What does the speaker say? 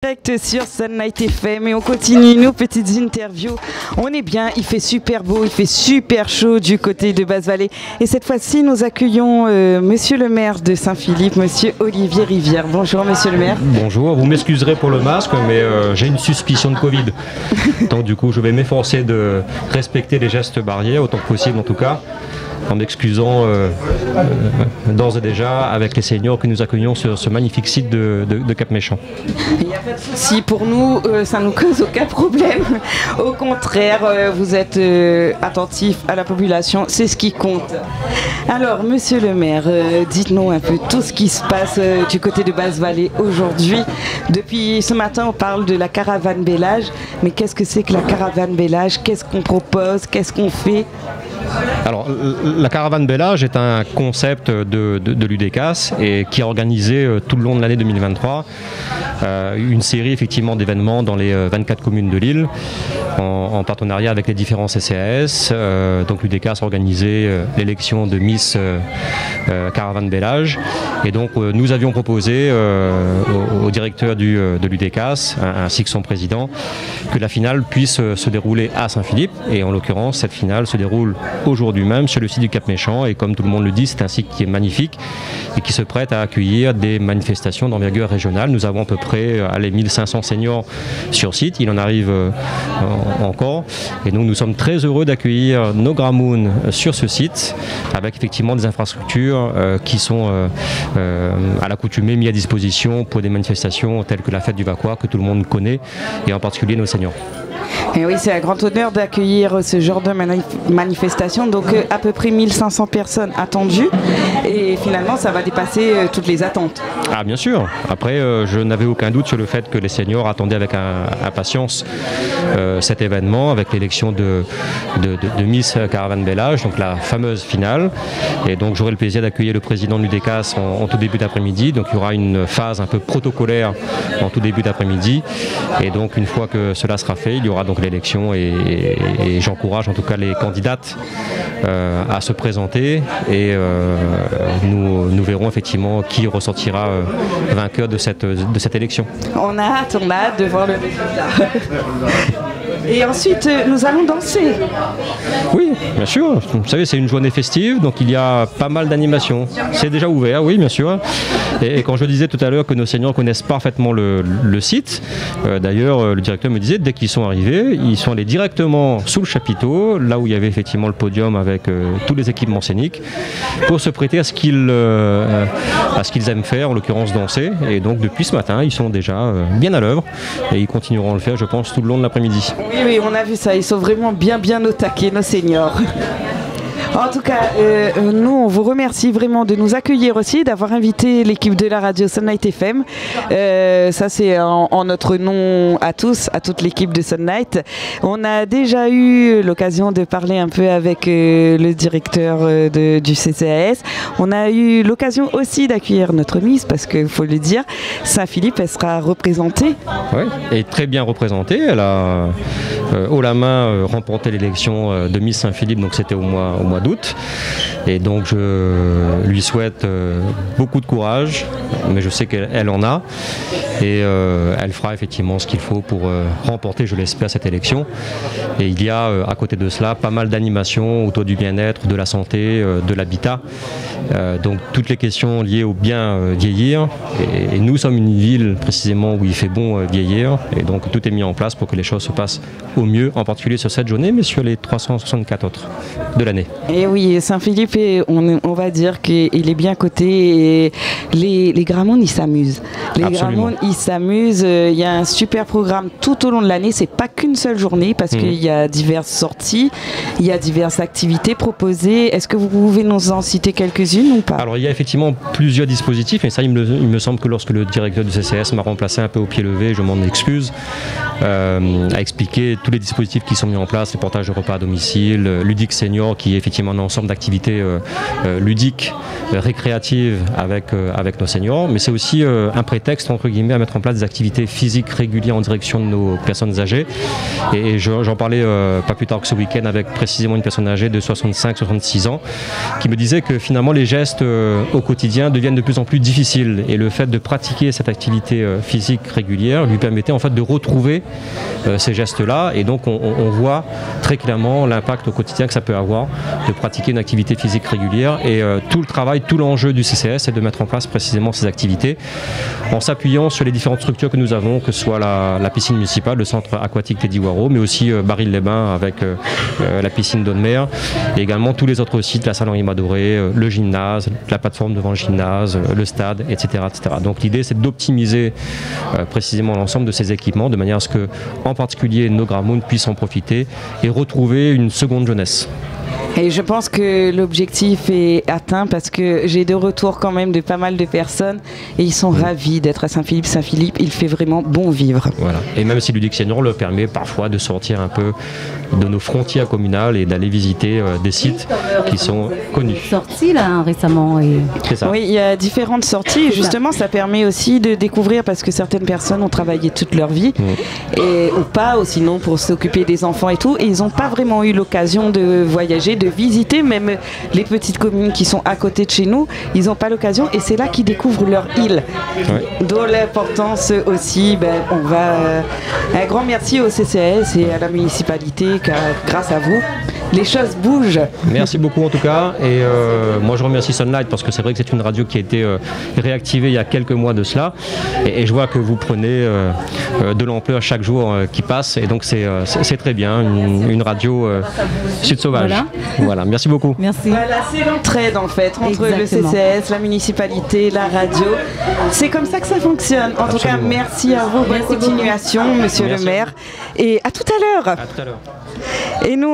Direct sur Sunlight FM et on continue nos petites interviews. On est bien, il fait super beau, il fait super chaud du côté de Basse-Vallée. Et cette fois-ci, nous accueillons monsieur le maire de Saint-Philippe, monsieur Olivier Rivière. Bonjour monsieur le maire. Bonjour, vous m'excuserez pour le masque, mais j'ai une suspicion de Covid. Donc du coup, je vais m'efforcer de respecter les gestes barrières, autant que possible en tout cas, en m'excusant d'ores et déjà avec les seniors que nous accueillons sur ce magnifique site de Cap-Méchant. Il n'y a pas de souci, pour nous, ça ne nous cause aucun problème. Au contraire, vous êtes attentif à la population, c'est ce qui compte. Alors, monsieur le maire, dites-nous un peu tout ce qui se passe du côté de Basse-Vallée aujourd'hui. Depuis ce matin, on parle de la caravane Bellage, mais qu'est-ce que c'est que la caravane Bellage? Qu'est-ce qu'on propose? Qu'est-ce qu'on fait? Alors, la caravane Bellage est un concept de l'UDECAS et qui a organisé tout le long de l'année 2023 une série effectivement d'événements dans les 24 communes de l'île en partenariat avec les différents CCAS. Donc l'UDECAS a organisé l'élection de Miss Caravane Bellage et donc nous avions proposé au directeur de l'UDECAS ainsi que son président que la finale puisse se dérouler à Saint-Philippe et en l'occurrence cette finale se déroule aujourd'hui même sur le site du Cap-Méchant et comme tout le monde le dit, c'est un site qui est magnifique et qui se prête à accueillir des manifestations d'envergure régionale. Nous avons à peu près 1500 seniors sur site, il en arrive encore et donc nous sommes très heureux d'accueillir nos Gramoun sur ce site avec effectivement des infrastructures qui sont à l'accoutumée mis à disposition pour des manifestations telles que la fête du Vacois que tout le monde connaît et en particulier nos seniors. Et oui, c'est un grand honneur d'accueillir ce genre de manifestation. Donc à peu près 1500 personnes attendues et finalement ça va dépasser toutes les attentes. Ah bien sûr, après je n'avais aucun doute sur le fait que les seniors attendaient avec impatience cet événement avec l'élection de Miss Caravane Bellage, donc la fameuse finale. Et donc j'aurai le plaisir d'accueillir le président de l'UDECAS en tout début d'après-midi. Donc il y aura une phase un peu protocolaire en tout début d'après-midi. Et donc une fois que cela sera fait, il y aura donc l'élection et j'encourage en tout cas les candidates à se présenter et nous verrons effectivement qui ressortira vainqueur de cette élection. On a hâte de voir le résultat. Et ensuite, nous allons danser. Oui, bien sûr. Vous savez, c'est une journée festive, donc il y a pas mal d'animations. C'est déjà ouvert, oui, bien sûr. Et quand je disais tout à l'heure que nos seniors connaissent parfaitement le site, d'ailleurs, le directeur me disait, dès qu'ils sont arrivés, ils sont allés directement sous le chapiteau, là où il y avait effectivement le podium avec tous les équipements scéniques, pour se prêter à ce qu'ils aiment faire, en l'occurrence danser. Et donc, depuis ce matin, ils sont déjà bien à l'œuvre et ils continueront à le faire, je pense, tout le long de l'après-midi. Oui, on a vu ça, ils sont vraiment bien au taquet, nos seniors. En tout cas, nous, on vous remercie vraiment de nous accueillir aussi, d'avoir invité l'équipe de la radio Sunlight FM. Ça, c'est en notre nom à tous, à toute l'équipe de Sunlight. On a déjà eu l'occasion de parler un peu avec le directeur du CCAS. On a eu l'occasion aussi d'accueillir notre Miss, parce qu'il faut le dire, Saint-Philippe, elle sera représentée. Oui, et très bien représentée. Elle a haut la main remporté l'élection de Miss Saint-Philippe, donc c'était au mois d'août. Et donc je lui souhaite beaucoup de courage, mais je sais qu'elle en a. Et elle fera effectivement ce qu'il faut pour remporter, je l'espère, cette élection. Et il y a à côté de cela pas mal d'animations autour du bien-être, de la santé, de l'habitat. Donc toutes les questions liées au bien vieillir. Et nous sommes une ville précisément où il fait bon vieillir. Et donc tout est mis en place pour que les choses se passent au mieux, en particulier sur cette journée, mais sur les 364 autres de l'année. Et oui, Saint-Philippe, on va dire qu'il est bien coté et les Gramoun, ils s'amusent. Les Gramoun, ils s'amusent. Il y a un super programme tout au long de l'année. C'est pas qu'une seule journée parce qu'il y a diverses sorties, il y a diverses activités proposées. Est-ce que vous pouvez nous en citer quelques-unes ou pas? Alors il y a effectivement plusieurs dispositifs, et ça il me semble que lorsque le directeur du CCS m'a remplacé un peu au pied levé, je m'en excuse. à expliquer tous les dispositifs qui sont mis en place, les portages de repas à domicile, Ludique Senior qui est effectivement un ensemble d'activités ludiques, récréatives avec nos seniors, mais c'est aussi un prétexte entre guillemets à mettre en place des activités physiques régulières en direction de nos personnes âgées. Et j'en parlais pas plus tard que ce week-end avec précisément une personne âgée de 65-66 ans qui me disait que finalement les gestes au quotidien deviennent de plus en plus difficiles et le fait de pratiquer cette activité physique régulière lui permettait en fait de retrouver ces gestes-là, et donc on voit très clairement l'impact au quotidien que ça peut avoir de pratiquer une activité physique régulière, et tout le travail, tout l'enjeu du CCS c'est de mettre en place précisément ces activités en s'appuyant sur les différentes structures que nous avons, que ce soit la piscine municipale, le centre aquatique Teddy Waro, mais aussi Baril-les-Bains avec la piscine d'Audemer, et également tous les autres sites, la salle Henri Madoré, le gymnase, la plateforme devant le gymnase, le stade, etc. etc. Donc l'idée c'est d'optimiser précisément l'ensemble de ces équipements de manière à ce que, en particulier, nos Gramounes puissent en profiter et retrouver une seconde jeunesse. Et je pense que l'objectif est atteint parce que j'ai de retours quand même de pas mal de personnes et ils sont ravis d'être à Saint-Philippe. Saint-Philippe, il fait vraiment bon vivre. Voilà. Et même si Ludique Senior le permet parfois de sortir un peu de nos frontières communales et d'aller visiter des sites qui sont connus. Sorti là récemment. Et... C'est ça. Oui, il y a différentes sorties et justement ça permet aussi de découvrir, parce que certaines personnes ont travaillé toute leur vie et, ou pas, ou sinon pour s'occuper des enfants et tout, et ils n'ont pas vraiment eu l'occasion de voyager, de visiter même les petites communes qui sont à côté de chez nous, ils n'ont pas l'occasion et c'est là qu'ils découvrent leur île. D'où l'importance aussi, on va un grand merci au CCAS et à la municipalité car grâce à vous, les choses bougent. Merci beaucoup en tout cas, et moi je remercie Sunlight parce que c'est vrai que c'est une radio qui a été réactivée il y a quelques mois de cela, et je vois que vous prenez de l'ampleur chaque jour qui passe, et donc c'est très bien, une radio Sud Sauvage. Voilà, merci beaucoup. Merci. Voilà, c'est l'entraide en fait entre le CCS, la municipalité, la radio. C'est comme ça que ça fonctionne. En tout cas, merci à vous. Bonne continuation, monsieur le maire. Et à tout à l'heure. À tout à l'heure. Et nous,